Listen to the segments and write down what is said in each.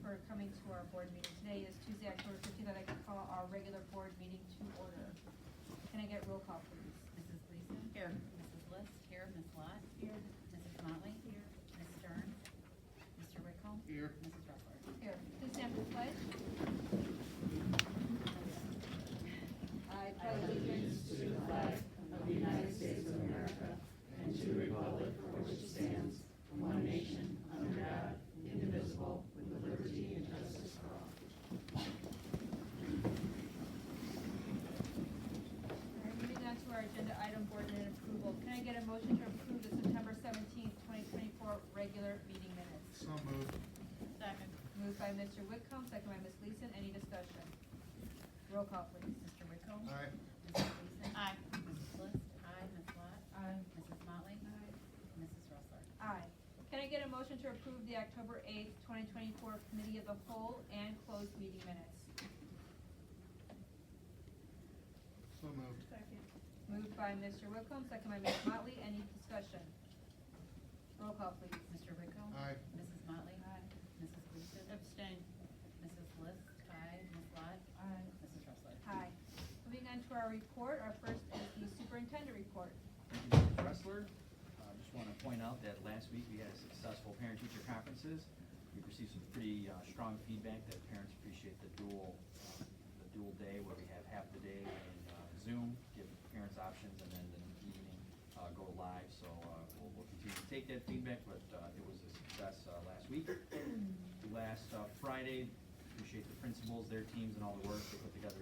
for coming to our board meeting. Today is Tuesday, October 15th. I'd like to call our regular board meeting to order. Can I get roll call, please? Mrs. Gleason? Here. Mrs. List? Here. Ms. Lot? Here. Mrs. Motley? Here. Ms. Stearns? Mr. Whitcomb? Here. Mrs. Russler? Here. Please stand for the pledge. I pledge allegiance to the flag of the United States of America and to the republic for which it stands, one nation, under God, indivisible, with liberty and justice for all. Alright, moving on to our agenda item, board minute approval. Can I get a motion to approve the September 17th, 2024 regular meeting minutes? So moved. Second. Moved by Mr. Whitcomb, second by Ms. Gleason. Any discussion? Roll call, please. Mr. Whitcomb? Aye. Mrs. Gleason? Aye. Mrs. List? Aye. Ms. Lot? Aye. Mrs. Motley? Aye. Mrs. Russler? Aye. Can I get a motion to approve the October 8th, 2024 Committee of the Whole and closed meeting minutes? So moved. Second. Moved by Mr. Whitcomb, second by Ms. Motley. Any discussion? Roll call, please. Mr. Whitcomb? Aye. Mrs. Motley? Aye. Mrs. Gleason? Abstain. Mrs. List? Aye. Ms. Lot? Aye. Mrs. Russler? Aye. Moving on to our report, our first is the superintendent report. Thank you, Mrs. Dressler. Just want to point out that last week we had successful parent-teacher conferences. We've received some pretty strong feedback that parents appreciate the dual day where we have half the day in Zoom, give parents options, and then the evening go live. So we'll continue to take that feedback, but it was a success last week. Last Friday, appreciate the principals, their teams, and all the work. They put together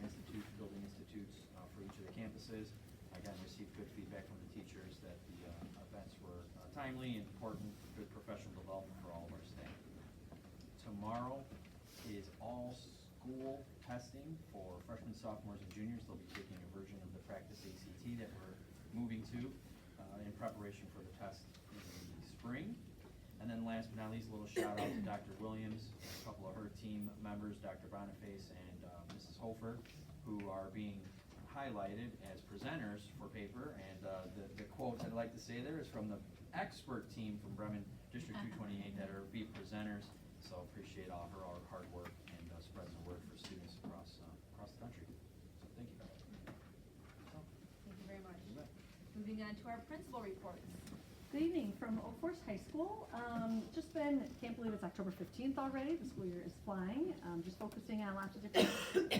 building institutes for each of the campuses. Again, received good feedback from the teachers that the events were timely and important, good professional development for all of our staff. Tomorrow is all school testing for freshmen, sophomores, and juniors. They'll be taking a version of the practice ACT that we're moving to in preparation for the test in the spring. And then last but not least, a little shout out to Dr. Williams, a couple of her team members, Dr. Boniface and Mrs. Hofer, who are being highlighted as presenters for paper. And the quote I'd like to say there is from the expert team from Bremen District 228 that are be presenters. So appreciate all her hard work and spreading the word for students across the country. So thank you. Thank you very much. Moving on to our principal reports. Good evening from Oak Forest High School. Can't believe it's October 15th already. The school year is flying. Just focusing on lots of different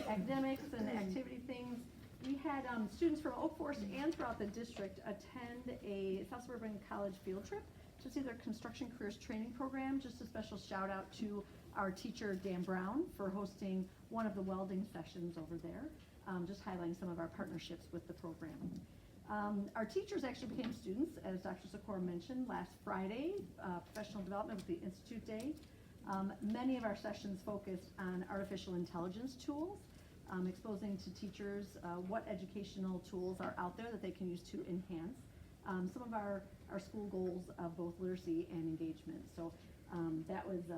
academics and activity things. We had students from Oak Forest and throughout the district attend a South Suburban College field trip to see their construction careers training program. Just a special shout out to our teacher, Dan Brown, for hosting one of the welding sessions over there. Just highlighting some of our partnerships with the program. Our teachers actually became students, as Dr. Sikora mentioned, last Friday. Professional development was the Institute Day. Many of our sessions focused on artificial intelligence tools, exposing to teachers what educational tools are out there that they can use to enhance some of our school goals of both literacy and engagement. So that was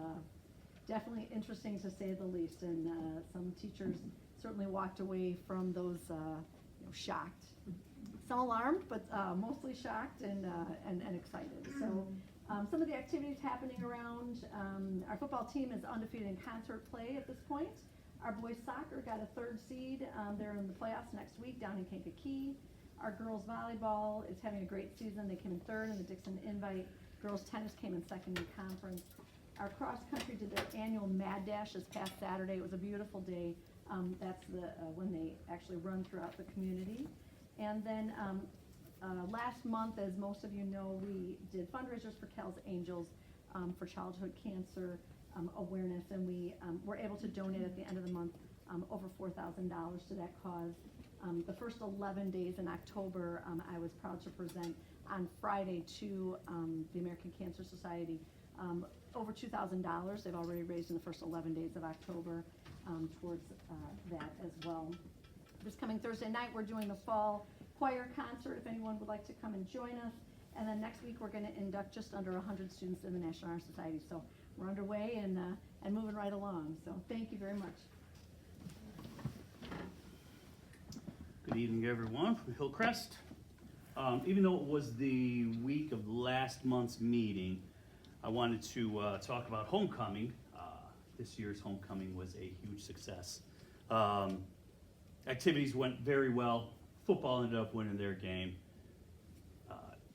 definitely interesting to say the least, and some teachers certainly walked away from those shocked. Some alarmed, but mostly shocked and excited. So some of the activities happening around, our football team is undefeated in concert play at this point. Our boys soccer got a third seed. They're in the playoffs next week down in Kankakee. Our girls volleyball is having a great season. They came in third in the Dixon Invite. Girls tennis came in second in conference. Our cross country did their annual Mad Dash this past Saturday. It was a beautiful day. That's when they actually run throughout the community. And then last month, as most of you know, we did fundraisers for Cal's Angels for childhood cancer awareness, and we were able to donate at the end of the month over $4,000 to that cause. The first 11 days in October, I was proud to present on Friday to the American Cancer Society over $2,000 they've already raised in the first 11 days of October towards that as well. This coming Thursday night, we're doing the fall choir concert, if anyone would like to come and join us. And then next week, we're going to induct just under 100 students in the National Honor Society. So we're underway and moving right along. So thank you very much. Good evening, everyone, from Hillcrest. Even though it was the week of last month's meeting, I wanted to talk about homecoming. this year's homecoming was a huge success. Activities went very well. Football ended up winning their game.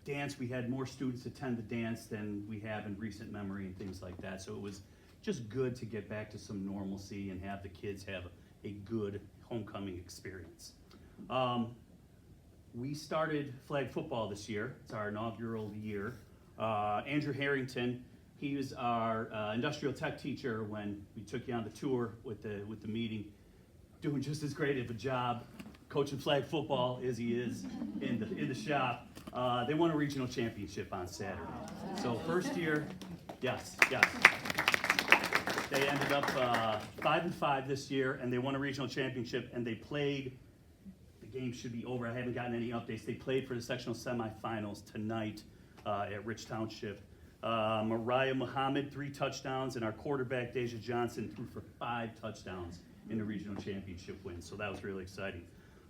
Dance, we had more students attend the dance than we have in recent memory and things like that. So it was just good to get back to some normalcy and have the kids have a good homecoming experience. We started flag football this year. It's our inaugural year. Andrew Harrington, he was our industrial tech teacher when we took you on the tour with the meeting, doing just as great of a job coaching flag football as he is in the shop. They won a regional championship on Saturday. So first year, yes. They ended up 5-5 this year, and they won a regional championship, and they played, the game should be over, I haven't gotten any updates, they played for the sectional semifinals tonight at Rich Township. Mariah Muhammad, 3 touchdowns, and our quarterback, Deja Johnson, threw for 5 touchdowns in the regional championship win, so that was really exciting.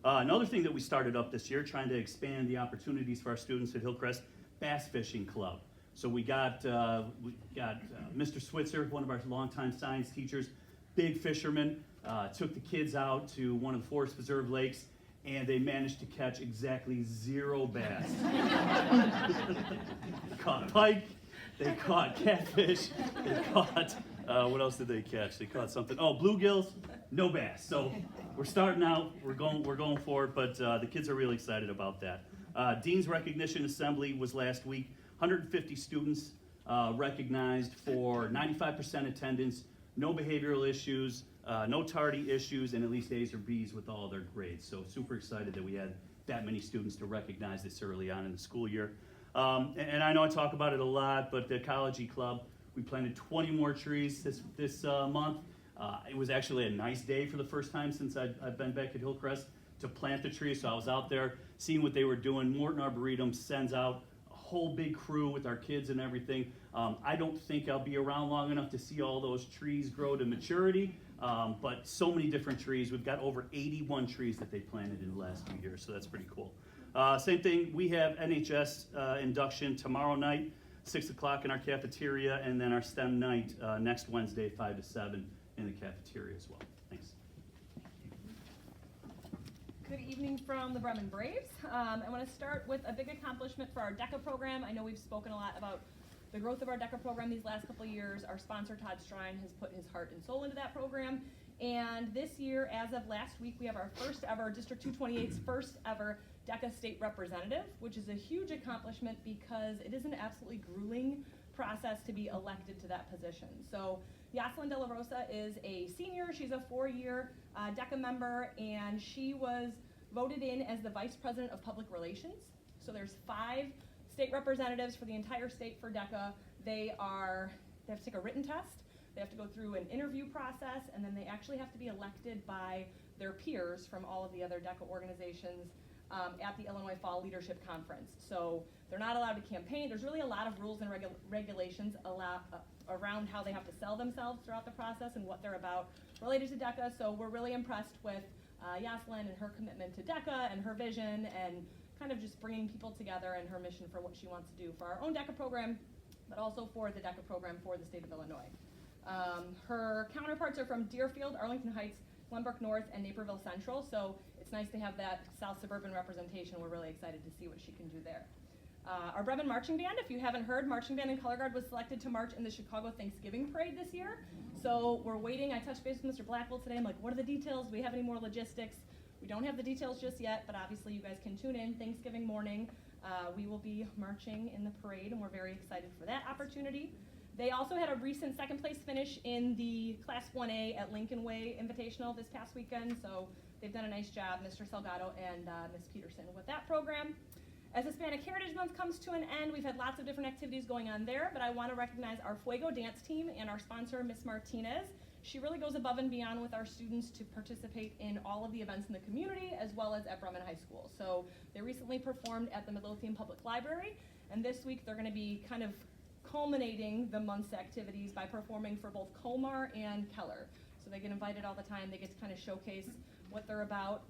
Another thing that we started up this year, trying to expand the opportunities for our students at Hillcrest, Bass Fishing Club. So we got Mr. Switzer, one of our longtime science teachers, big fisherman, took the kids out to one of the Forest Preserve lakes, and they managed to catch exactly 0 bass. They caught pike, they caught catfish, they caught, what else did they catch? They caught something, bluegills, no bass. So we're starting out, we're going for it, but the kids are really excited about that. Dean's Recognition Assembly was last week. 150 students recognized for 95% attendance, no behavioral issues, no tardy issues, and at least A's or B's with all their grades. So super excited that we had that many students to recognize this early on in the school year. And I know I talk about it a lot, but the Ecology Club, we planted 20 more trees this month. It was actually a nice day for the first time since I've been back at Hillcrest to plant the trees. So I was out there seeing what they were doing. Morton Arboretum sends out a whole big crew with our kids and everything. I don't think I'll be around long enough to see all those trees grow to maturity, but so many different trees. We've got over 81 trees that they planted in the last few years, so that's pretty cool. Same thing, we have NHS induction tomorrow night, 6 o'clock in our cafeteria, and then our STEM night next Wednesday, 5 to 7 in the cafeteria as well. Thanks. Good evening from the Bremen Braves. I want to start with a big accomplishment for our DECA program. I know we've spoken a lot about the growth of our DECA program these last couple of years. Our sponsor, Todd Strine, has put his heart and soul into that program. And this year, as of last week, we have our first ever, District 228's first ever DECA state representative, which is a huge accomplishment because it is an absolutely grueling process to be elected to that position. So Yoselin De La Rosa is a senior. She's a 4-year DECA member, and she was voted in as the Vice President of Public Relations. So there's 5 state representatives for the entire state for DECA. They have to take a written test, they have to go through an interview process, and then they actually have to be elected by their peers from all of the other DECA organizations at the Illinois Fall Leadership Conference. So they're not allowed to campaign. There's really a lot of rules and regulations around how they have to sell themselves throughout the process and what they're about related to DECA. So we're really impressed with Yoselin and her commitment to DECA and her vision and kind of just bringing people together and her mission for what she wants to do for our own DECA program, but also for the DECA program for the state of Illinois. Her counterparts are from Deerfield, Arlington Heights, Glenbrook North, and Naperville Central, so it's nice to have that South suburban representation. We're really excited to see what she can do there. Our Bremen Marching Band, if you haven't heard, Marching Band and Color Guard was selected to march in the Chicago Thanksgiving Parade this year. So we're waiting. I touched base with Mr. Blackwell today. I'm like, what are the details? Do we have any more logistics? We don't have the details just yet, but obviously you guys can tune in Thanksgiving morning. We will be marching in the parade, and we're very excited for that opportunity. They also had a recent second place finish in the Class 1A at Lincoln Way Invitational this past weekend, so they've done a nice job, Mr. Salgado and Ms. Peterson, with that program. As Hispanic Heritage Month comes to an end, we've had lots of different activities going on there, but I want to recognize our Fuego dance team and our sponsor, Ms. Martinez. She really goes above and beyond with our students to participate in all of the events in the community as well as at Bremen High School. So they recently performed at the Midlothian Public Library, and this week they're going to be kind of culminating the month's activities by performing for both Colmar and Keller. So they get invited all the time. They get to kind of showcase what they're about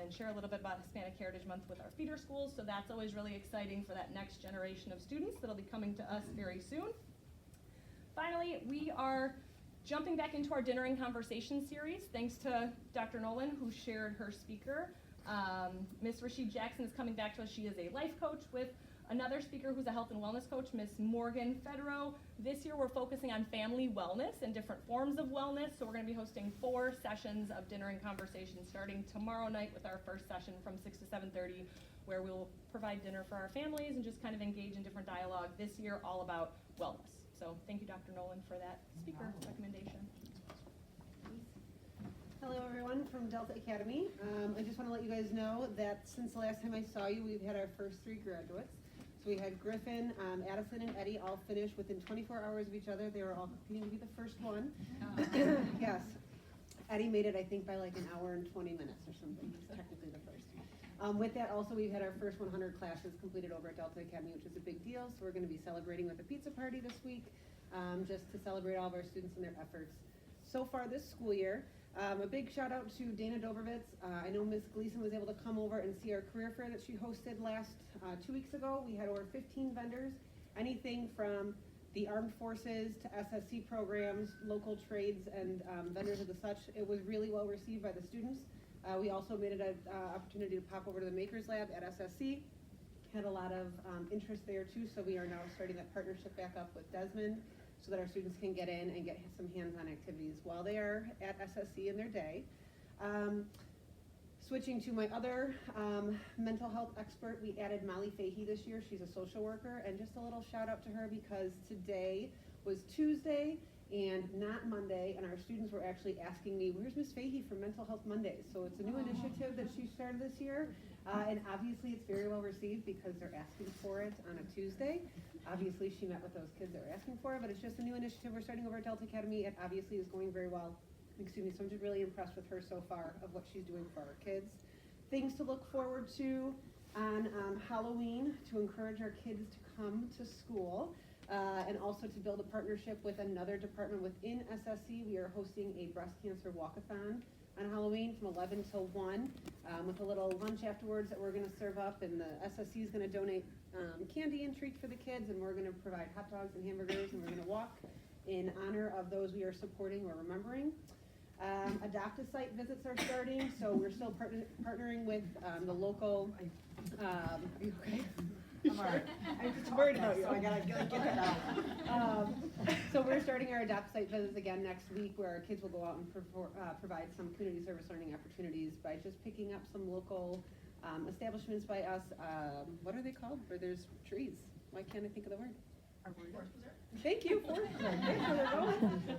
and share a little bit about Hispanic Heritage Month with our feeder schools. So that's always really exciting for that next generation of students that'll be coming to us very soon. Finally, we are Jumping back into our Dinner and Conversation series, thanks to Dr. Nolan, who shared her speaker. Miss Rashid Jackson is coming back to us. She is a life coach with another speaker who's a health and wellness coach, Miss Morgan Federow. This year we're focusing on family wellness and different forms of wellness. So we're going to be hosting 4 sessions of Dinner and Conversation starting tomorrow night with our first session from 6 to 7:30, where we'll provide dinner for our families and just kind of engage in different dialogue this year all about wellness. So thank you, Dr. Nolan, for that speaker recommendation. Hello everyone from Delta Academy. I just want to let you guys know that since the last time I saw you, we've had our first 3 graduates. So we had Griffin, Addison, and Eddie all finish within 24 hours of each other. They were all competing to be the first one. Yes. Eddie made it, I think, by like an hour and 20 minutes or something. He's technically the first. With that, also, we've had our first 100 classes completed over at Delta Academy, which is a big deal. So we're going to be celebrating with a pizza party this week, just to celebrate all of our students and their efforts so far this school year. A big shout out to Dana Dobervitz. I know Ms. Gleason was able to come over and see our career fair that she hosted last 2 weeks ago. We had over 15 vendors, anything from the armed forces to SSC programs, local trades, and vendors of the such. It was really well received by the students. We also made it an opportunity to pop over to the Makers Lab at SSC. Had a lot of interest there too, so we are now starting that partnership back up with Desmond, so that our students can get in and get some hands-on activities while they are at SSC in their day. Switching to my other mental health expert, we added Molly Fahey this year. She's a social worker, and just a little shout out to her because today was Tuesday and not Monday, and our students were actually asking me, where's Miss Fahey from Mental Health Mondays? So it's a new initiative that she started this year, and obviously it's very well received because they're asking for it on a Tuesday. Obviously she met with those kids that were asking for it, but it's just a new initiative we're starting over at Delta Academy. It obviously is going very well. Excuse me, so I'm just really impressed with her so far of what she's doing for our kids. Things to look forward to on Halloween to encourage our kids to come to school. And also to build a partnership with another department within SSC. We are hosting a breast cancer walkathon on Halloween from 11 till 1 with a little lunch afterwards that we're going to serve up, and the SSC is going to donate candy and treats for the kids, and we're going to provide hot dogs and hamburgers, and we're going to walk in honor of those we are supporting or remembering. Adopt-a-Site visits are starting, so we're still partnering with the local, are you okay? I'm alright. I'm just worried about you, so I gotta get that out. So we're starting our Adopt-a-Site visits again next week, where our kids will go out and provide some community service learning opportunities by just picking up some local establishments by us. What are they called? Where there's trees. Why can't I think of the word? Thank you.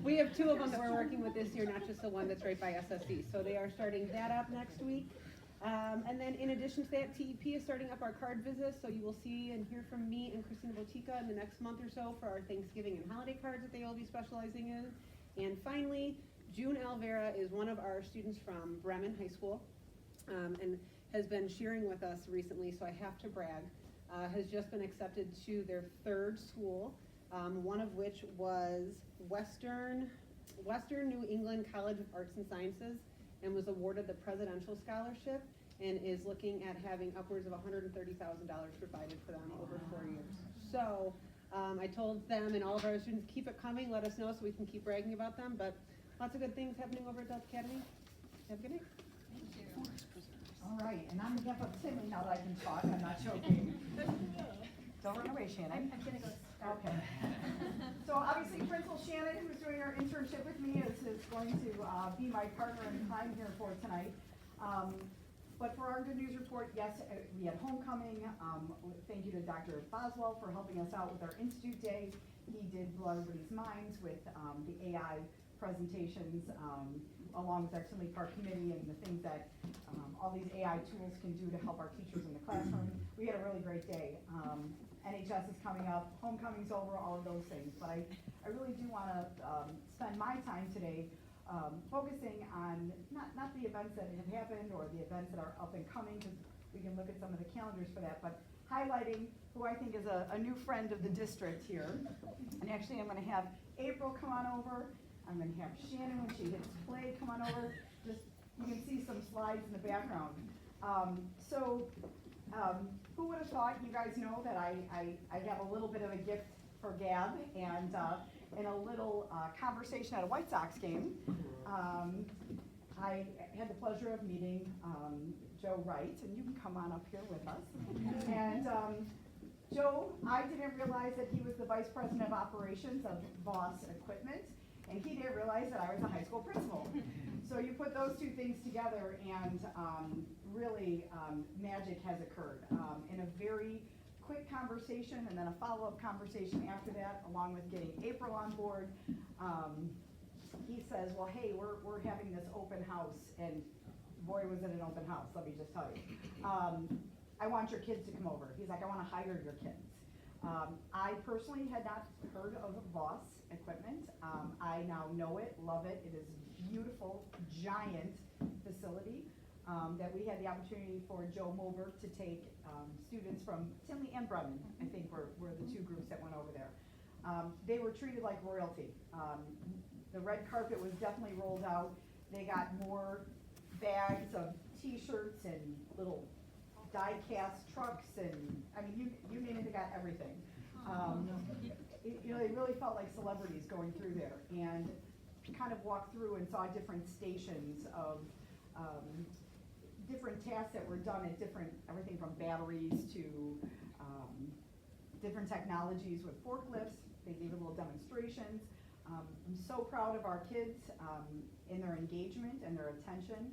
We have 2 of them that we're working with this year, not just the one that's right by SSC. So they are starting that up next week. And then in addition to that, TEP is starting up our card visits, so you will see and hear from me and Christina Botica in the next month or so for our Thanksgiving and holiday cards that they will be specializing in. And finally, June Alvera is one of our students from Bremen High School, and has been sharing with us recently, so I have to brag, has just been accepted to their 3rd school, one of which was Western New England College of Arts and Sciences, and was awarded the Presidential Scholarship, and is looking at having upwards of $130,000 provided for them over 4 years. So I told them and all of our students, keep it coming, let us know so we can keep bragging about them, but lots of good things happening over at Delta Academy. Have a good night. Thank you. All right, and I'm gonna have Timmy now that I can talk, I'm not joking. Don't run away, Shannon. I'm gonna go start. Okay. So obviously Principal Shannon, who's doing our internship with me, is going to be my partner in crime here for tonight. But for our good news report, yes, we had homecoming. Thank you to Dr. Boswell for helping us out with our Institute Day. He did blow everybody's minds with the AI presentations, along with our Tinley Park Committee and the things that all these AI tools can do to help our teachers in the classroom. We had a really great day. NHS is coming up, homecoming's over, all of those things. But I really do want to spend my time today focusing on not the events that have happened or the events that are up and coming, because we can look at some of the calendars for that, but highlighting who I think is a new friend of the district here. And actually I'm going to have April come on over. I'm going to have Shannon, when she hits play, come on over. Just, you can see some slides in the background. Who would have thought, you guys know that I have a little bit of a gift for gab, and in a little conversation at a White Sox game, I had the pleasure of meeting Joe Wright, and you can come on up here with us. And Joe, I didn't realize that he was the Vice President of Operations of Voss Equipment, and he didn't realize that I was a high school principal. So you put those two things together, and really magic has occurred in a very quick conversation, and then a follow-up conversation after that, along with getting April on board. He says, well, hey, we're having this open house, and boy, was it an open house, let me just tell you. I want your kids to come over. He's like, I want to hire your kids. I personally had not heard of Voss Equipment. I now know it, love it. It is a beautiful, giant facility that we had the opportunity for Joe Moberg to take students from Tinley and Bremen, I think were the two groups that went over there. They were treated like royalty. The red carpet was definitely rolled out. They got more bags of t-shirts and little die-cast trucks, and I mean, you name it, they got everything. They really felt like celebrities going through there, and kind of walked through and saw different stations of different tasks that were done at everything from batteries to different technologies with forklifts. They gave little demonstrations. I'm so proud of our kids in their engagement and their attention.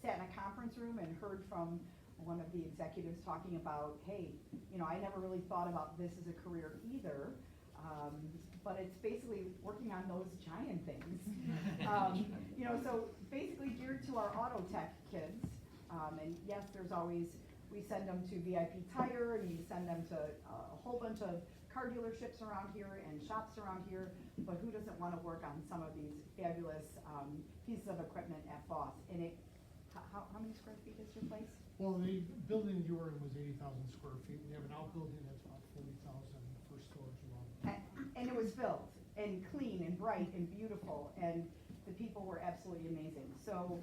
Sat in a conference room and heard from one of the executives talking about, hey, I never really thought about this as a career either, but it's basically working on those giant things. So basically geared to our auto tech kids. And yes, we send them to VIP Tire, and we send them to a whole bunch of car dealerships around here and shops around here, but who doesn't want to work on some of these fabulous pieces of equipment at Voss? And how many square feet is your place? Well, the building you were in was 80,000 square feet. We have an outbuilding that's about 40,000 for storage alone. And it was built and clean and bright and beautiful, and the people were absolutely amazing. So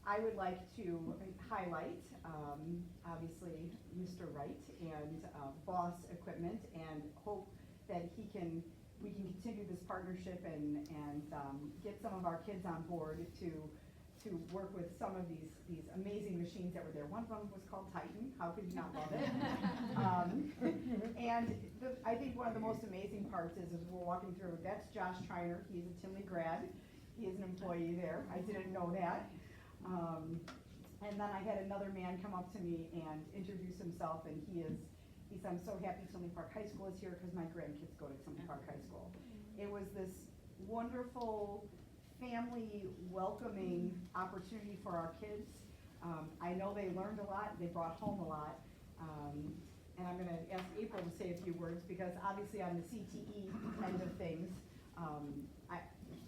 I would like to highlight, obviously, Mr. Wright and Voss Equipment, and hope that we can continue this partnership and get some of our kids on board to work with some of these amazing machines that were there. One of them was called Titan. How could you not love it? And I think one of the most amazing parts is we're walking through, that's Josh Triner. He's a Tinley grad. He is an employee there. I didn't know that. And then I had another man come up to me and introduce himself, and he said, I'm so happy Tinley Park High School is here because my grandkids go to Tinley Park High School. It was this wonderful, family welcoming opportunity for our kids. I know they learned a lot, they brought home a lot. And I'm gonna ask April to say a few words, because obviously on the CTE end of things,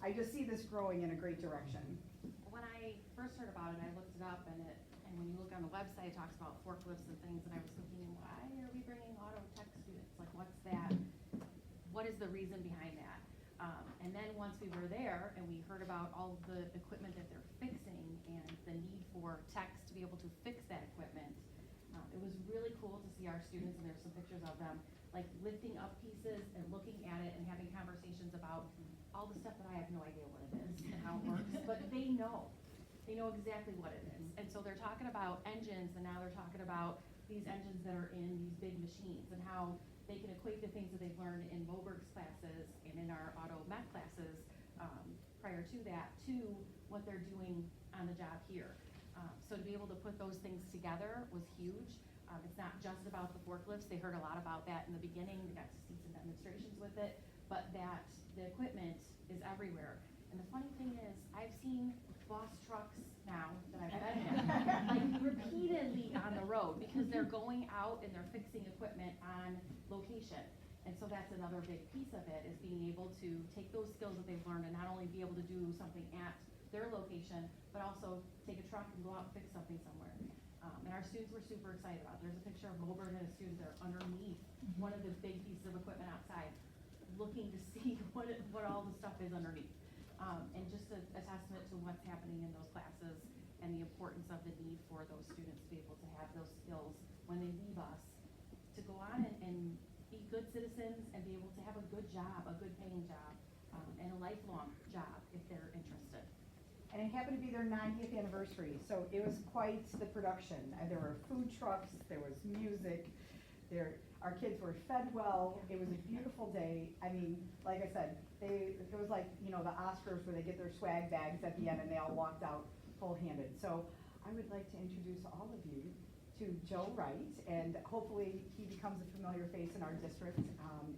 I just see this growing in a great direction. When I first heard about it, I looked it up, and when you look on the website, it talks about forklifts and things, and I was thinking, why are we bringing auto tech students? Like, what's that? What is the reason behind that? And then once we were there and we heard about all of the equipment that they're fixing and the need for techs to be able to fix that equipment, it was really cool to see our students, and there's some pictures of them, like lifting up pieces and looking at it and having conversations about all the stuff that I have no idea what it is and how it works, but they know exactly what it is. And so they're talking about engines, and now they're talking about these engines that are in these big machines and how they can equate the things that they've learned in Moberg's classes and in our auto mech classes prior to that to what they're doing on the job here. So to be able to put those things together was huge. It's not just about the forklifts. They heard a lot about that in the beginning. They got to see some demonstrations with it, but that the equipment is everywhere. And the funny thing is, I've seen Voss trucks now that I've been in, like repeatedly on the road, because they're going out and they're fixing equipment on location. And so that's another big piece of it, is being able to take those skills that they've learned and not only be able to do something at their location, but also take a truck and go out and fix something somewhere. And our students were super excited about it. There's a picture of Moberg and a student there underneath one of the big pieces of equipment outside, looking to see what all the stuff is underneath. And just a testament to what's happening in those classes and the importance of the need for those students to be able to have those skills when they leave us, to go on and be good citizens and be able to have a good job, a good paying job, and a lifelong job if they're interested. And it happened to be their 90th anniversary, so it was quite the production. There were food trucks, there was music, our kids were fed well. It was a beautiful day. I mean, like I said, it was like, you know, the Oscars where they get their swag bags at the end and they all walked out full-handed. So I would like to introduce all of you to Joe Wright, and hopefully he becomes a familiar face in our district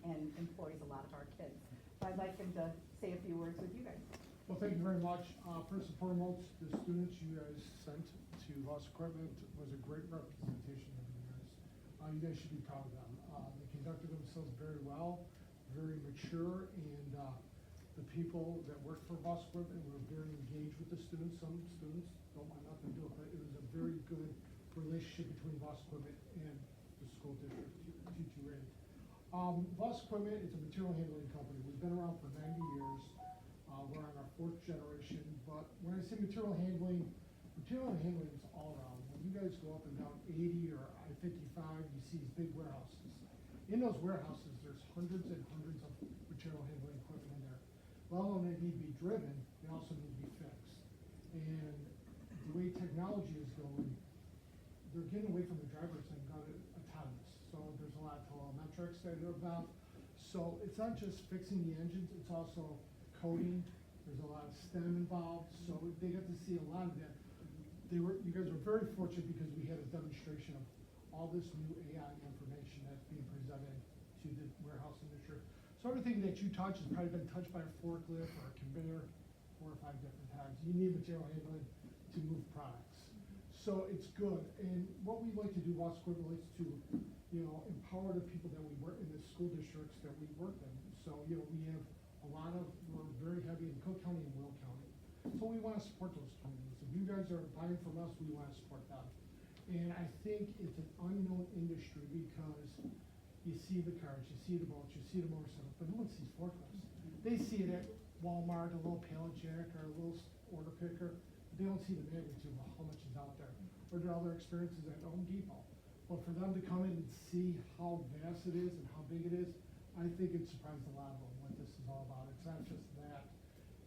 and employs a lot of our kids. So I'd like him to say a few words with you guys. Well, thank you very much. First and foremost, the students you guys sent to Voss Equipment was a great representation of you guys. You guys should be proud of them. They conducted themselves very well, very mature, and the people that worked for Voss Equipment were very engaged with the students. Some students don't mind nothing to do it, but it was a very good relationship between Voss Equipment and the school district, T2A. Voss Equipment is a material handling company. We've been around for 90 years. We're on our 4th generation, but when I say material handling is all around. When you guys go up and down 80 or I-55, you see these big warehouses. In those warehouses, there's hundreds and hundreds of material handling equipment in there. Not only they need to be driven, they also need to be fixed. And the way technology is going, they're getting away from the drivers and got it autonomous. So there's a lot of telemetrics that are about. So it's not just fixing the engines, it's also coding. There's a lot of STEM involved, so they got to see a lot of that. You guys were very fortunate because we had a demonstration of all this new AI information that's being presented to the warehouse industry. So everything that you touch has probably been touched by a forklift or a conveyor 4 or 5 different times. You need material handling to move products. So it's good. And what we like to do, Voss Equipment likes to, empower the people that we work in the school districts that we work in. So, we have we're very heavy in Cook County and Will County. So we want to support those communities. If you guys are buying from us, we want to support them. And I think it's an unknown industry because you see the cars, you see the boats, you see the motorcycles, but no one sees forklifts. They see it at Walmart, a little pallet jack or a little order picker. They don't see the magnitude of how much is out there. Or their other experiences at Home Depot. But for them to come in and see how vast it is and how big it is, I think it surprised a lot of them what this is all about. It's not just that.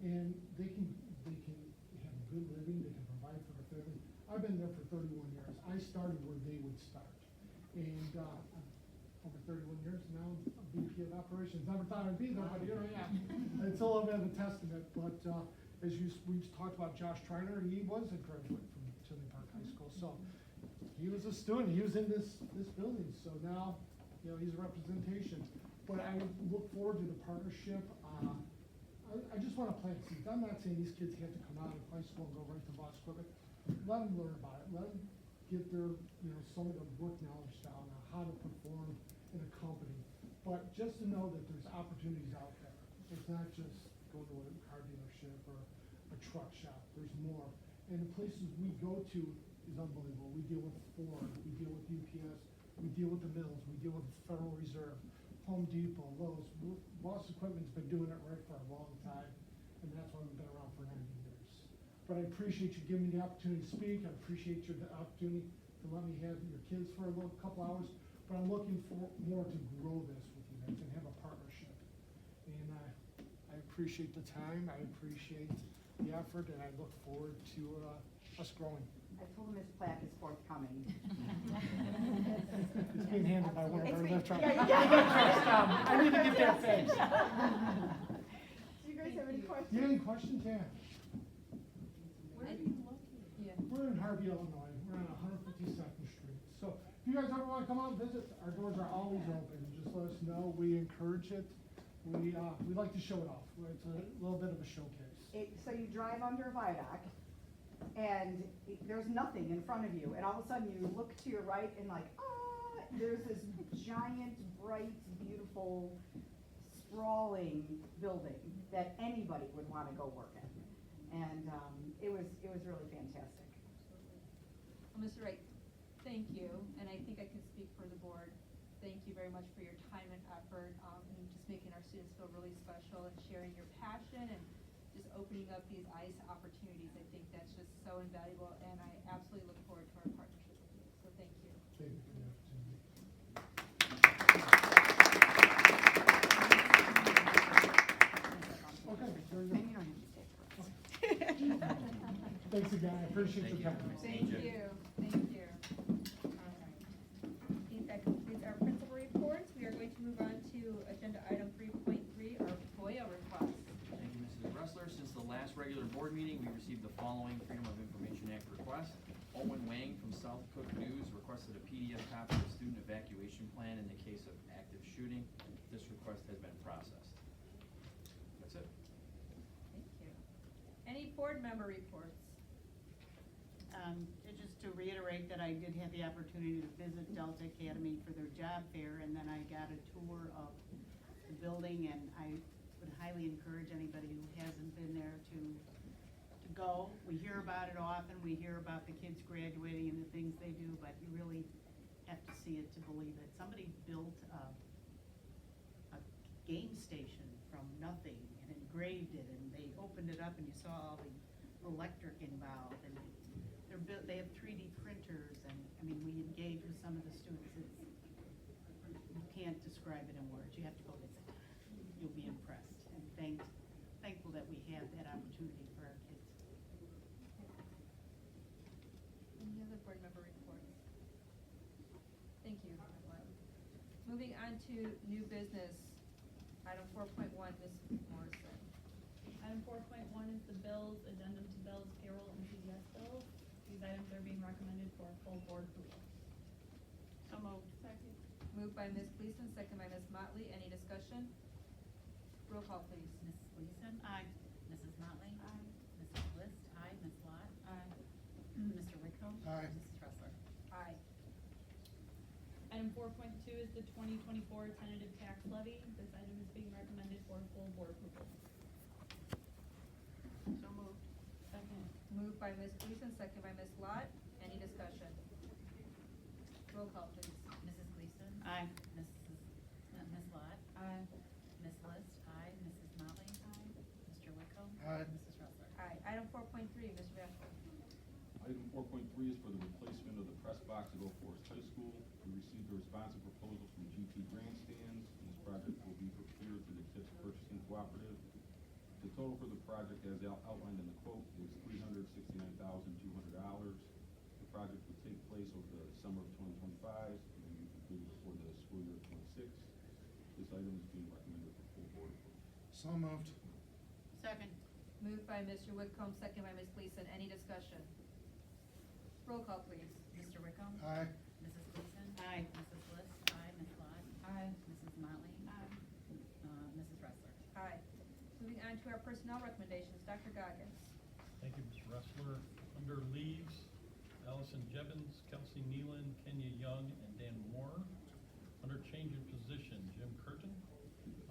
And they can have a good living, they can provide for their family. I've been there for 31 years. I started where they would start. And over 31 years now, I'm VP of Operations. Never thought I'd be there, but here I am. It's a little bit of a testament, but we've talked about Josh Triner, he was a graduate from Tinley Park High School. So he was a student, he was in this building. So now, he's a representation. But I look forward to the partnership. I just want to plant seeds. I'm not saying these kids have to come out of high school and go right to Voss Equipment. Let them learn about it. Let them get their, some of the work knowledge down on how to perform in a company. But just to know that there's opportunities out there. It's not just go to a car dealership or a truck shop. There's more. And the places we go to is unbelievable. We deal with Ford. We deal with UPS. We deal with the mills. We deal with the Federal Reserve. Home Depot, Lowe's. Voss Equipment's been doing it right for a long time, and that's why we've been around for 90 years. But I appreciate you giving me the opportunity to speak. I appreciate the opportunity to let me have your kids for a couple hours. But I'm looking for more to grow this with you guys and have a partnership. And I appreciate the time. I appreciate the effort, and I look forward to us growing. I told him his plaque is forthcoming. It's being handed by one of our left trucks. Yeah, I need to get that fixed. Do you guys have any questions? You have any questions? Yeah. Where are you located? We're in Harvey, Illinois. We're on 152nd Street. So if you guys ever want to come out and visit, our doors are always open. Just let us know. We encourage it. We like to show it off. It's a little bit of a showcase. So you drive under a viaduct, and there's nothing in front of you, and all of a sudden you look to your right and there's this giant, bright, beautiful, sprawling building that anybody would want to go work in. And it was really fantastic. Well, Mr. Wright, thank you, and I think I can speak for the board. Thank you very much for your time and effort, and just making our students feel really special and sharing your passion and just opening up these eyes to opportunities. I think that's just so invaluable, and I absolutely look forward to our partnership with you. So thank you. Thank you for the opportunity. Thanks again, I appreciate your Thank time. you. Thank you, thank you. All right. I think that concludes our principal reports. We are going to move on to agenda item 3.3, our FOIA request. Thank you, Mrs. Ressler. Since the last regular board meeting, we received the following Freedom of Information Act request. Owen Wang from South Cook News requested a PDF copy of student evacuation plan in the case of active shooting. This request has been processed. That's it. Thank you. Any board member reports? Just to reiterate that I did have the opportunity to visit Delta Academy for their job fair, and then I got a tour of the building, and I would highly encourage anybody who hasn't been there to go. We hear about it often, we hear about the kids graduating and the things they do, but you really have to see it to believe it. Somebody built a game station from nothing and engraved it, and they opened it up and you saw all the electric involved, and they have 3D printers, and I mean, we engage with some of the students. You can't describe it in words. You have to go visit. You'll be impressed, and thankful that we have that opportunity for our kids. Any other board member reports? Thank you. Moving on to new business, item 4.1, Ms. Morrison. Item 4.1 is the bills, addendum to bills, payroll, and CDS bills. These items are being recommended for full board approval. So moved. Second. Moved by Ms. Gleason, second by Ms. Motley. Any discussion? Roll call, please. Mrs. Gleason? Aye. Mrs. Motley? Aye. Mrs. List? Aye. Ms. Lot? Aye. Mr. Whitcomb? Aye. Mrs. Ressler? Aye. Item 4.2 is the 2024 tentative tax levy. This item is being recommended for full board approval. So moved. Second. Moved by Ms. Gleason, second by Ms. Lot. Any discussion? Roll call, please. Mrs. Gleason? Aye. Ms. Lot? Aye. Ms. List? Aye. Mrs. Motley? Aye. Mr. Whitcomb? Aye. Mrs. Ressler? Aye. Item 4.3, Ms. Rafter. Item 4.3 is for the replacement of the press box at Oak Forest High School. We received a responsive proposal from GT Grandstands, and this project will be procured through the KIPS Purchasing Cooperative. The total for the project, as outlined in the quote, is $369,200. The project will take place over the summer of 2025 and be completed before the school year of 26. This item is being recommended for full board approval. So moved. Second. Moved by Mr. Whitcomb, second by Ms. Gleason. Any discussion? Roll call, please. Mr. Whitcomb? Aye. Mrs. Gleason? Aye. Mrs. List? Aye. Ms. Lot? Aye. Mrs. Motley? Aye. Mrs. Ressler? Aye. Moving on to our personnel recommendations. Dr. Goggins. Thank you, Ms. Ressler. Under leaves, Allison Jevons, Kelsey Nealon, Kenya Young, and Dan Moore. Under change in position, Jim Curtin.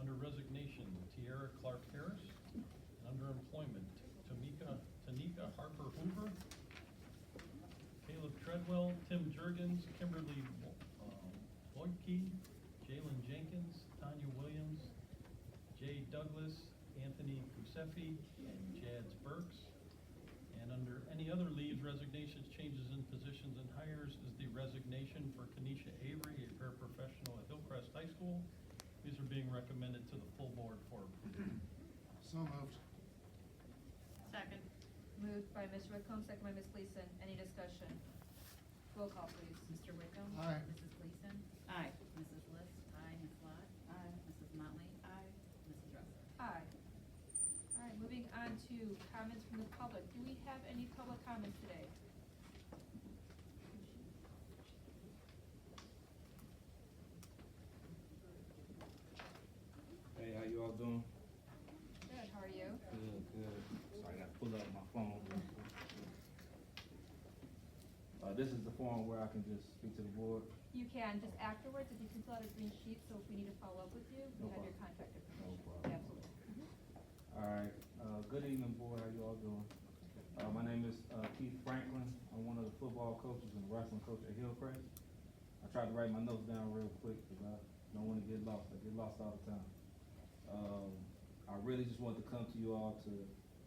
Under resignation, Tiara Clark Harris. And under employment, Tanika Harper Hoover, Caleb Treadwell, Tim Jurgens, Kimberly Loidke, Jalen Jenkins, Tanya Williams, Jay Douglas, Anthony Kusefi, and Jads Burks. And under any other leaves, resignations, changes in positions, and hires is the resignation for Kenesha Avery, a paraprofessional at Hillcrest High School. These are being recommended to the full board for approval. So moved. Second. Moved by Mr. Whitcomb, second by Ms. Gleason. Any discussion? Roll call, please. Mr. Whitcomb? Aye. Mrs. Gleason? Aye. Mrs. List? Aye. Ms. Lot? Aye. Mrs. Motley? Aye. Mrs. Ressler? Aye. All right, moving on to comments from the public. Do we have any public comments today? Hey, how you all doing? Good, how are you? Good, good. So I gotta pull up my phone real quick. This is the form where I can just speak to the board. You can, just afterwards, if you can fill out a green sheet, so if we need to follow up with you, we No have your problem. contact information. No problem. Absolutely. All right, good evening, board. How you all doing? My name is Keith Franklin. I'm one of the football coaches and wrestling coach at Hillcrest. I tried to write my notes down real quick because I don't want to get lost. I get lost all the time. I really just wanted to come to you all to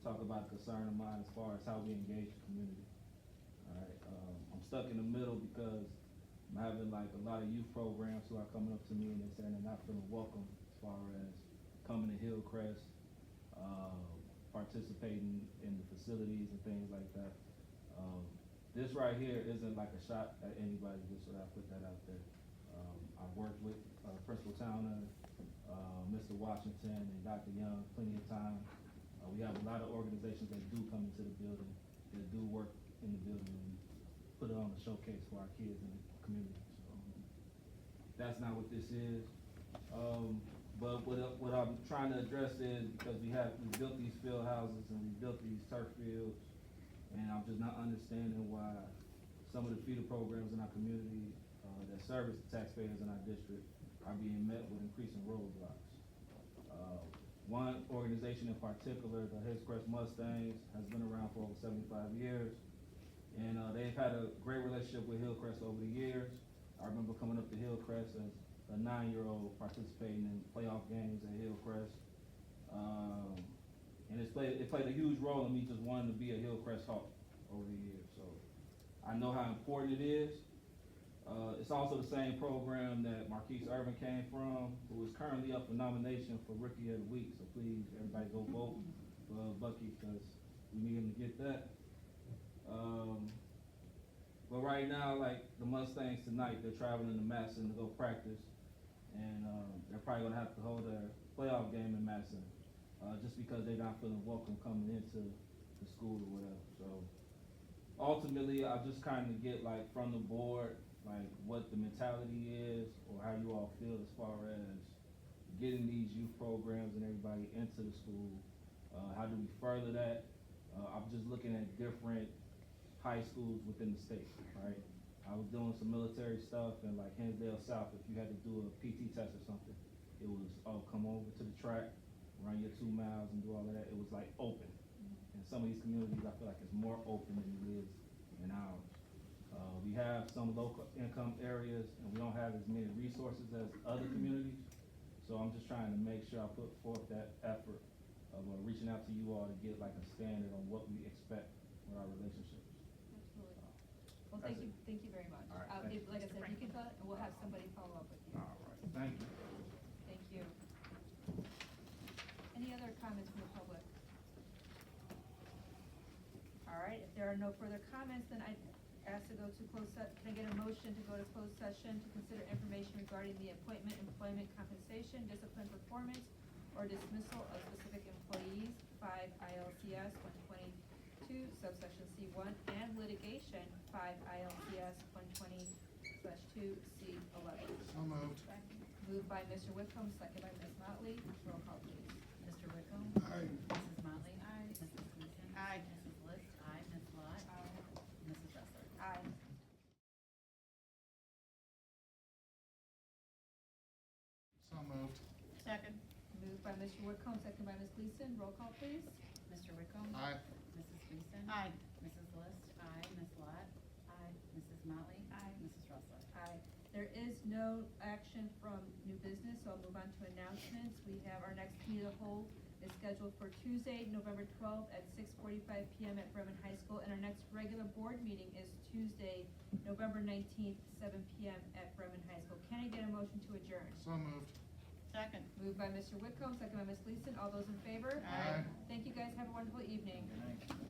talk about a concern of mine as far as how we engage the community. All right, I'm stuck in the middle because I'm having like a lot of youth programs who are coming up to me and they're saying they're not feeling welcome as far as coming to Hillcrest, participating in the facility facilities and things like that. This right here isn't like a shot at anybody, just so that I put that out there. I've worked with Principal Towner, Mr. Washington, and Dr. Young plenty of time. We have a lot of organizations that do come into the building, that do work in the building and put it on a showcase for our kids in the community. So that's not what this is. But what I'm trying to address is, because we built these field houses and we built these turf fields, and I'm just not understanding why some of the feeder programs in our community that service the taxpayers in our district are being met with increasing roadblocks. One organization in particular, the Hillcrest Mustangs, has been around for over 75 years, and they've had a great relationship with Hillcrest over the years. I remember coming up to Hillcrest as a 9-year-old participating in playoff games at Hillcrest. And it played a huge role in me just wanting to be a Hillcrest Hawk over the years. So I know how important it is. It's also the same program that Marquise Irvin came from, who is currently up for nomination for Rookie of the Week. So please, everybody go vote for Bucky, because we need him to get that. But right now, like the Mustangs tonight, they're traveling to Madison to go practice. And they're probably gonna have to hold their playoff game in Madison, just because they're not feeling welcome coming into the school or whatever. So ultimately, I just kind of get like from the board, like what the mentality is, or how you all feel as far as getting these youth programs and everybody into the school. How do we further that? I'm just looking at different high schools within the state, right? I was doing some military stuff in like Hinsdale South. If you had to do a PT test or something, it was, come over to the track, run your 2 miles and do all of that. It was like open. In some of these communities, I feel like it's more open than it is in ours. We have some local income areas, and we don't have as many resources as other communities. So I'm just trying to make sure I put forth that effort of reaching out to you all to get like a standard on what we expect with our relationships. Absolutely. Well, thank you very much. All right, thank you. Like I said, you can fill it, and we'll have somebody follow up with you. All right, thank you. Thank you. Any other comments from the public? All right, if there are no further comments, then I'd ask to go to can I get a motion to go to closed session to consider information regarding the appointment, employment, compensation, discipline, performance, or dismissal of specific employees, 5 ILCS 122, subsection C1, and litigation, 5 ILCS 120/2 C11. So moved. Moved by Mr. Whitcomb, second by Ms. Motley. Roll call, please. Mr. Whitcomb? Aye. Mrs. Motley? Aye. Mrs. Gleason? Aye. Mrs. List? Aye. Ms. Lot? Aye. Mrs. Ressler? Aye. So moved. Second. Moved by Mr. Whitcomb, second by Ms. Gleason. Roll call, please. Mr. Whitcomb? Aye. Mrs. Gleason? Aye. Mrs. List? Aye. Ms. Lot? Aye. Mrs. Motley? Aye. Mrs. Ressler? Aye. There is no action from new business, so I'll move on to announcements. We have our next meeting of the whole is scheduled for Tuesday, November 12th at 6:45 p.m. at Bremen High School, and our next regular board meeting is Tuesday, November 19th, 7 p.m. at Bremen High School. Can I get a motion to adjourn? So moved. Second. Moved by Mr. Whitcomb, second by Ms. Gleason. All those in favor? Aye. Thank you guys. Have a wonderful evening. Good night.